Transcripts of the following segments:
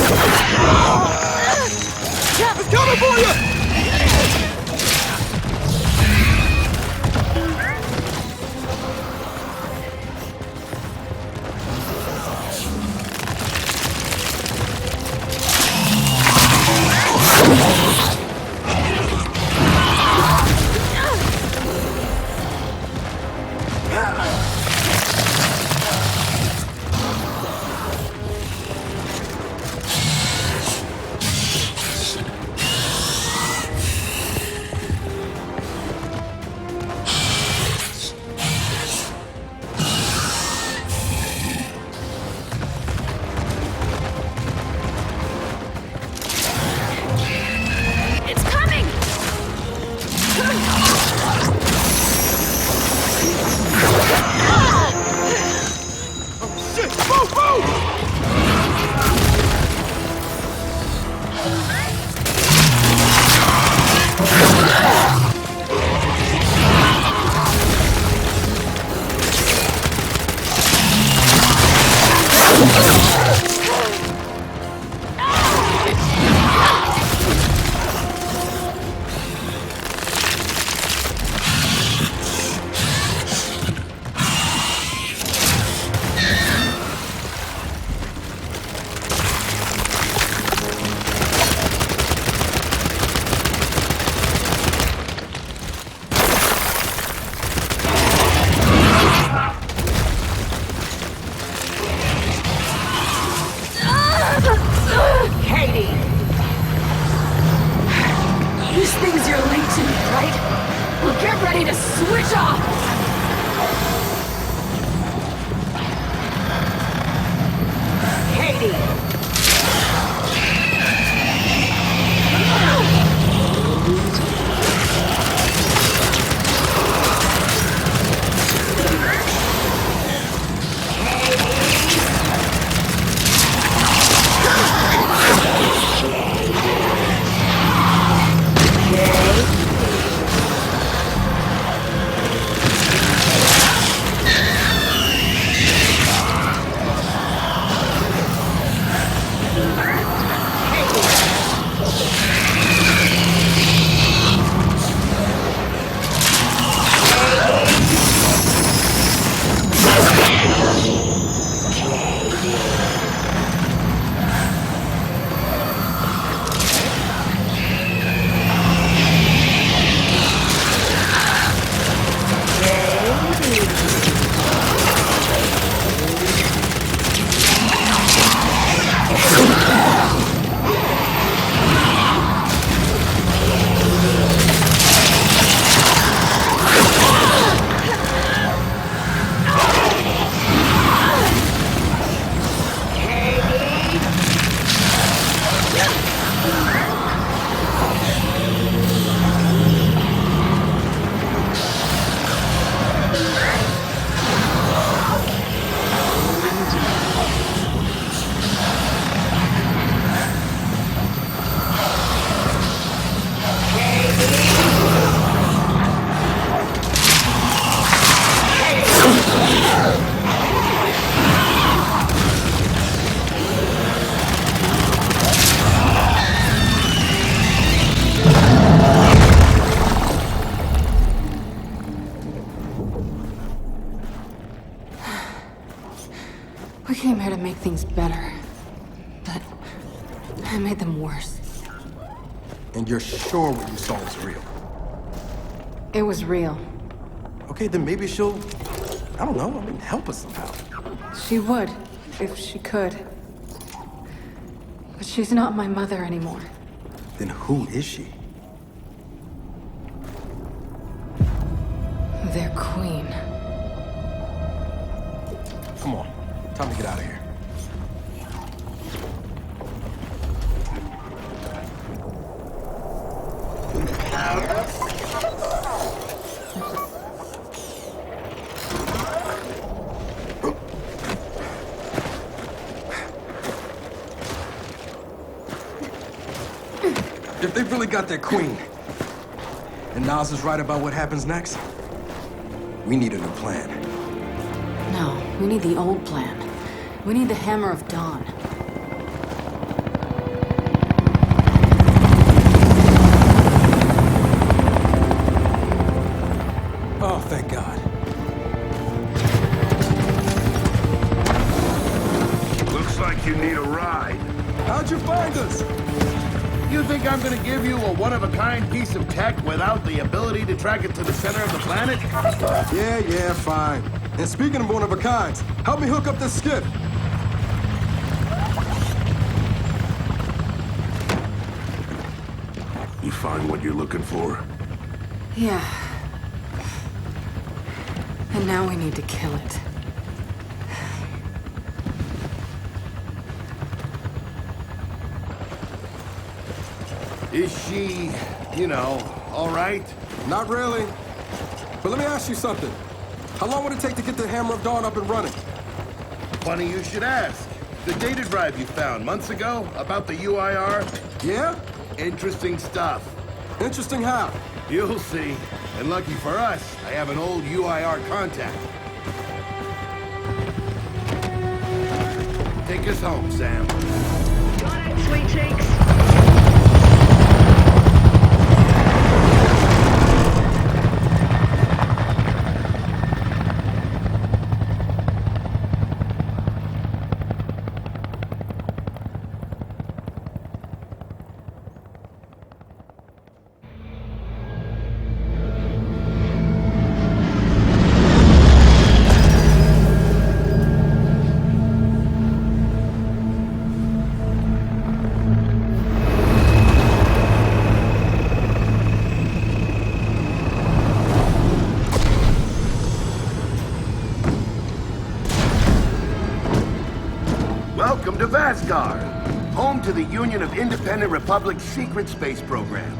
It's coming for you! We came here to make things better, but I made them worse. And you're sure what you saw was real? It was real. Okay, then maybe she'll, I don't know, help us somehow. She would, if she could. But she's not my mother anymore. Then who is she? Their queen. Come on, time to get out of here. If they've really got their queen, and Nas is right about what happens next, we need a new plan. No, we need the old plan. We need the Hammer of Dawn. How'd you find us? You think I'm gonna give you a one-of-a-kind piece of tech without the ability to track it to the center of the planet? Yeah, fine. And speaking of one-of-a-kinds, help me hook up this skiff. You find what you're looking for? Yeah. And now we need to kill it. Is she, all right? Not really. But let me ask you something. How long would it take to get the Hammer of Dawn up and running? Funny you should ask. The data drive you found months ago about the UIR? Yeah? Interesting stuff. Interesting how? You'll see. And lucky for us, I have an old UIR contact. Take us home, Sam. Got it, sweet cheeks. Welcome to Vasgar, home to the Union of Independent Republic's secret space program.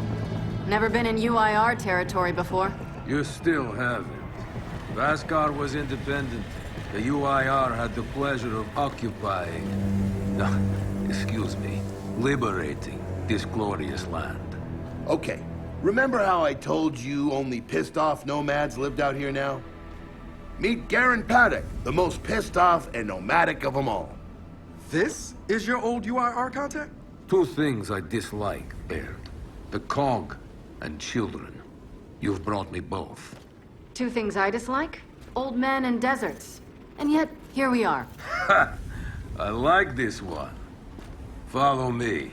Never been in UIR territory before. You still haven't. Vasgar was independent. The UIR had the pleasure of occupying... No, excuse me. Liberating this glorious land. Okay, remember how I told you only pissed-off nomads lived out here now? Meet Garen Paddock, the most pissed-off and nomadic of them all. This is your old UIR contact? Two things I dislike, Baird. The cog and children. You've brought me both. Two things I dislike? Old men and deserts. And yet, here we are. Ha! I like this one. Follow me.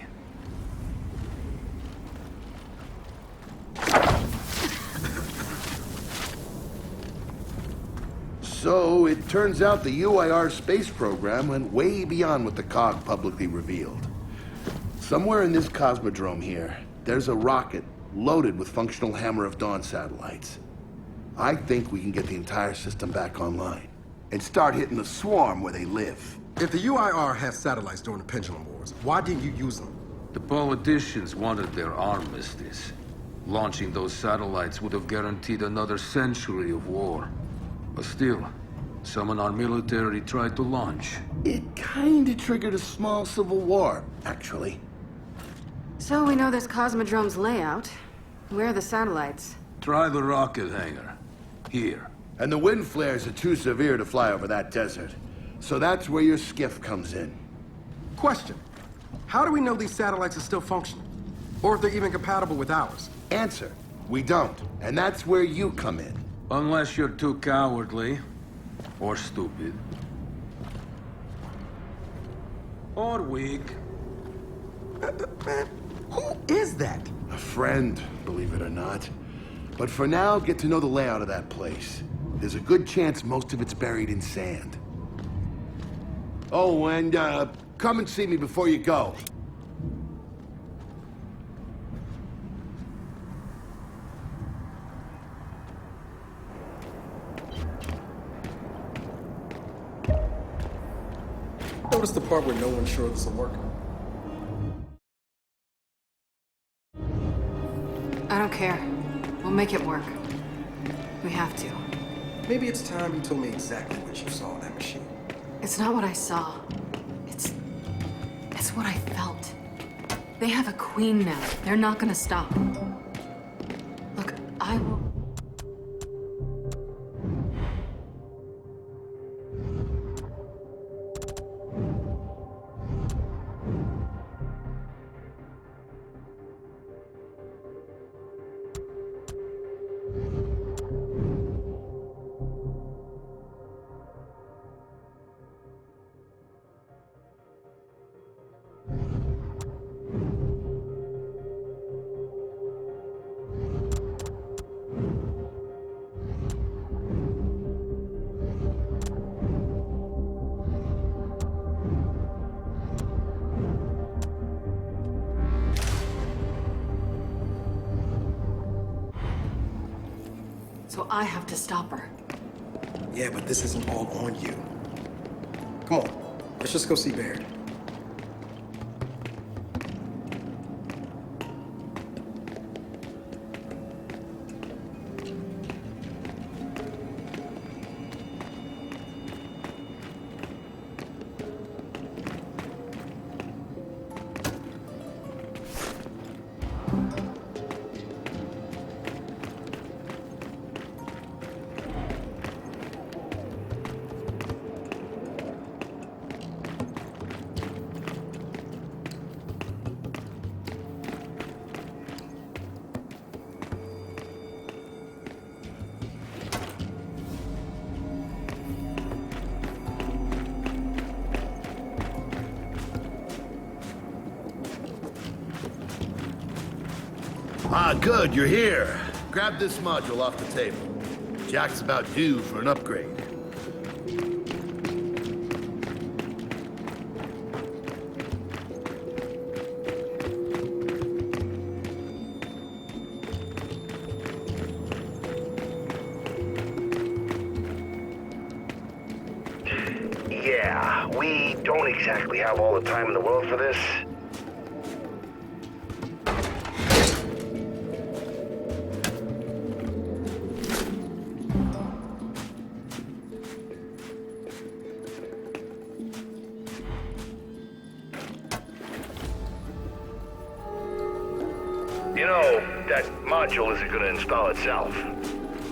So, it turns out the UIR space program went way beyond what the COG publicly revealed. Somewhere in this cosmodrome here, there's a rocket loaded with functional Hammer of Dawn satellites. I think we can get the entire system back online and start hitting the swarm where they live. If the UIR had satellites during the Pendulum Wars, why didn't you use them? The politicians wanted their armistice. Launching those satellites would have guaranteed another century of war. But still, some in our military tried to launch. It kinda triggered a small civil war, actually. So we know this Cosmodrome's layout. Where are the satellites? Try the rocket hangar. Here. And the wind flares are too severe to fly over that desert. So that's where your skiff comes in. Question. How do we know these satellites are still functional? Or if they're even compatible with ours? Answer, we don't. And that's where you come in. Unless you're too cowardly. Or stupid. Or weak. Man, who is that? A friend, believe it or not. But for now, get to know the layout of that place. There's a good chance most of it's buried in sand. Oh, and come and see me before you go. Notice the part where no one's sure this will work. I don't care. We'll make it work. We have to. Maybe it's time you told me exactly what you saw in that machine. It's not what I saw. It's what I felt. They have a queen now. They're not gonna stop. Look, I will... So I have to stop her. Yeah, but this isn't all on you. Come on, let's just go see Baird. Ah, good, you're here. Grab this module off the table. Jack's about due for an upgrade. Yeah, we don't exactly have all the time in the world for this. You know, that module isn't gonna install itself.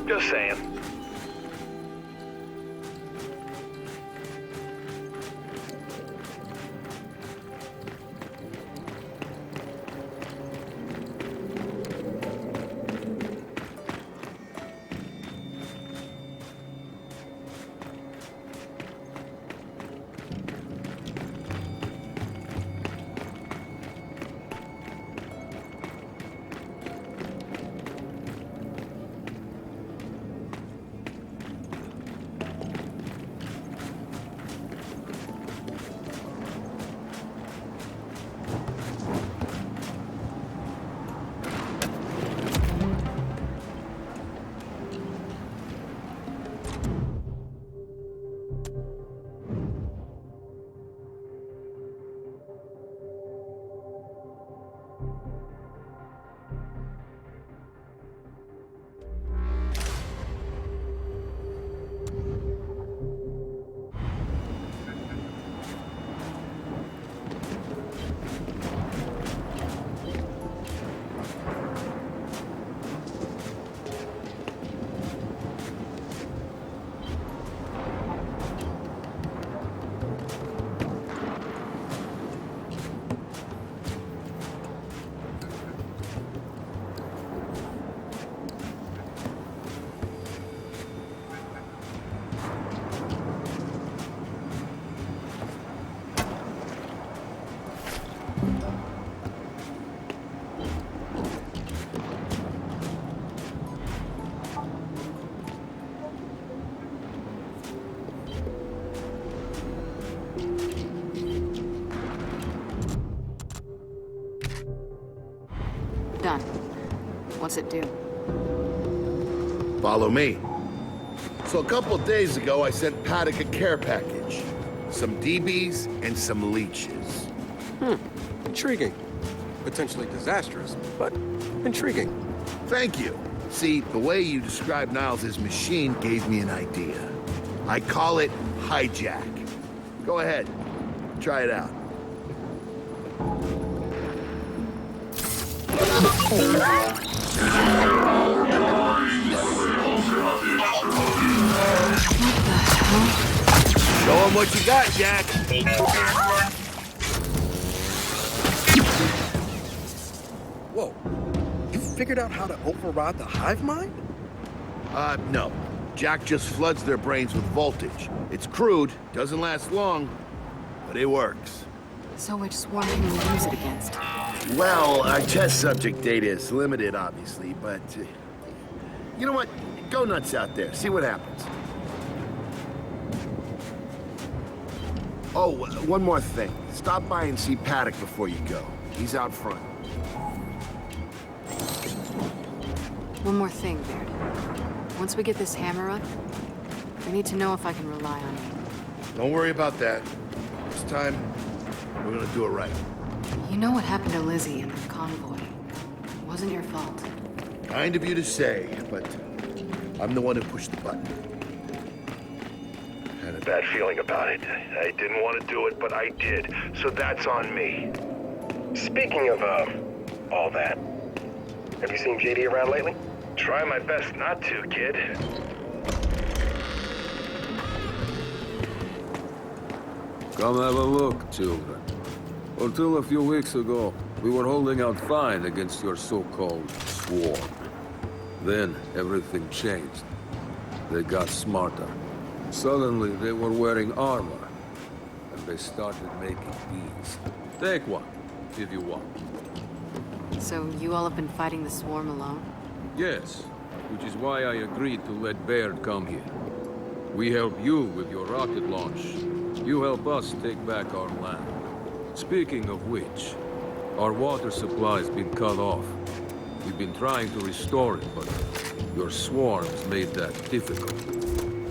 Just saying. Done. What's it do? Follow me. So a couple of days ago, I sent Paddock a care package. Some DBs and some leeches. Intriguing. Potentially disastrous, but intriguing. Thank you. See, the way you described Niles' machine gave me an idea. I call it hijack. Go ahead. Try it out. Show him what you got, Jack. Whoa. You figured out how to override the hive mind? No. Jack just floods their brains with voltage. It's crude, doesn't last long, but it works. So which swarm can we use it against? Well, our test subject data is limited, obviously, but... you know what? Go nuts out there. See what happens. Oh, one more thing. Stop by and see Paddock before you go. He's out front. One more thing, Baird. Once we get this hammer up, I need to know if I can rely on you. Don't worry about that. This time, we're gonna do it right. You know what happened to Lizzie in the convoy. It wasn't your fault. Kind of you to say, but I'm the one who pushed the button. Had a bad feeling about it. I didn't want to do it, but I did. So that's on me. Speaking of, all that, have you seen JD around lately? Try my best not to, kid. Come have a look, children. Until a few weeks ago, we were holding out fine against your so-called swarm. Then, everything changed. They got smarter. Suddenly, they were wearing armor. And they started making these. Take one, if you want. So you all have been fighting the swarm alone? Yes, which is why I agreed to let Baird come here. We help you with your rocket launch. You help us take back our land. Speaking of which, our water supply's been cut off. We've been trying to restore it, but your swarms made that difficult,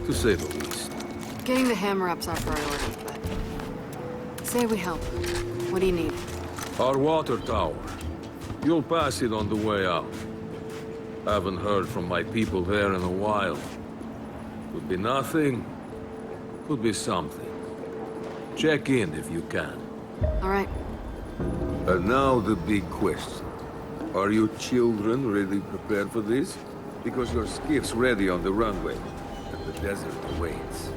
to say the least. Getting the hammer up's our priority, but... Say we help. What do you need? Our water tower. You'll pass it on the way out. Haven't heard from my people there in a while. Could be nothing, could be something. Check in if you can. All right. And now the big question. Are you children really prepared for this? Because your skiff's ready on the runway, and the desert awaits.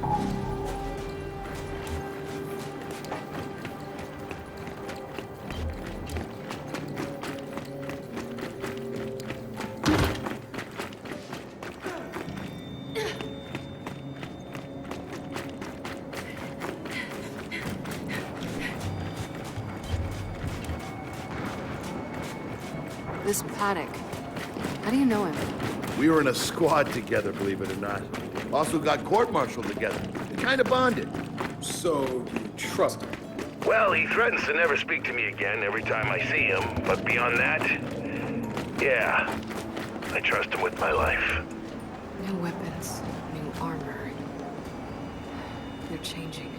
This Paddock. How do you know him? We were in a squad together, believe it or not. Also got court-martialed together. We kind of bonded. So, you trust him? Well, he threatens to never speak to me again every time I see him, but beyond that, yeah, I trust him with my life. New weapons, new armor. They're changing.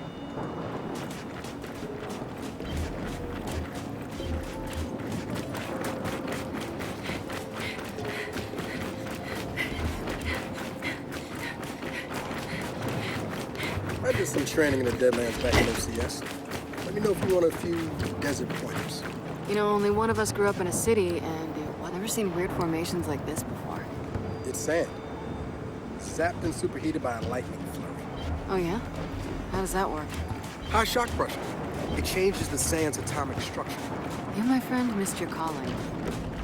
I did some training in the Deadlands back in OCS. Let me know if you want a few desert pointers. You know, only one of us grew up in a city, and I've never seen weird formations like this before. It's sand. Zapped and superheated by a lightning flurry. Oh yeah? How does that work? High shock pressure. It changes the sand's atomic structure. You, my friend, missed your calling.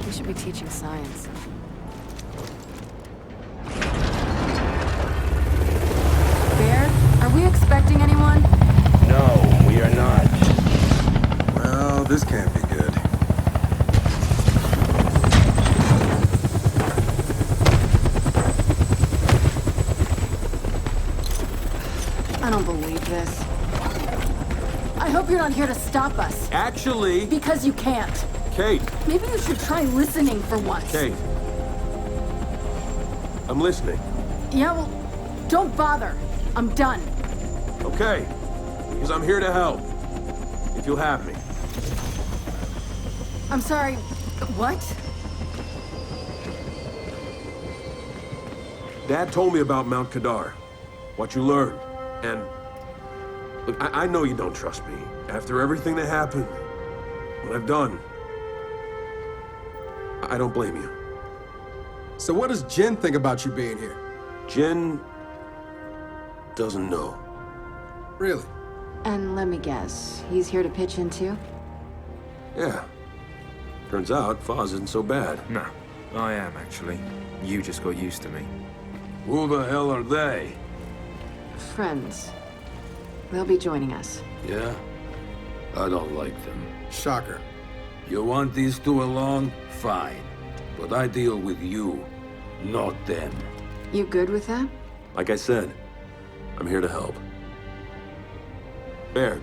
We should be teaching science. Baird, are we expecting anyone? No, we are not. Well, this can't be good. I don't believe this. I hope you're not here to stop us. Actually... Because you can't. Kate. Maybe you should try listening for once. Kate. I'm listening. Yeah, well, don't bother. I'm done. Okay. Because I'm here to help. If you'll have me. I'm sorry. What? Dad told me about Mount Kadar. What you learned. And... Look, I know you don't trust me. After everything that happened, what I've done, I don't blame you. So what does Jin think about you being here? Jin doesn't know. Really? And let me guess, he's here to pitch in too? Yeah. Turns out, Foz isn't so bad. No, I am actually. You just got used to me. Who the hell are they? Friends. They'll be joining us. Yeah? I don't like them. Shocker. You want these two along? Fine. But I deal with you, not them. You good with that? Like I said, I'm here to help. Baird.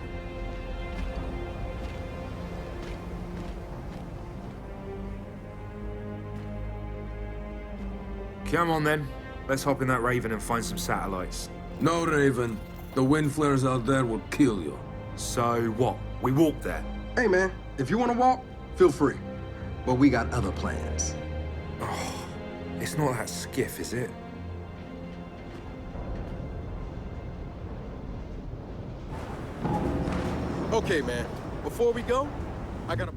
Come on then. Let's hop in that Raven and find some satellites. No, Raven. The wind flares out there will kill you. So what? We walk there? Hey, man, if you want to walk, feel free. But we got other plans. Oh, it's not that skiff, is it? Okay, man. Before we go, I gotta...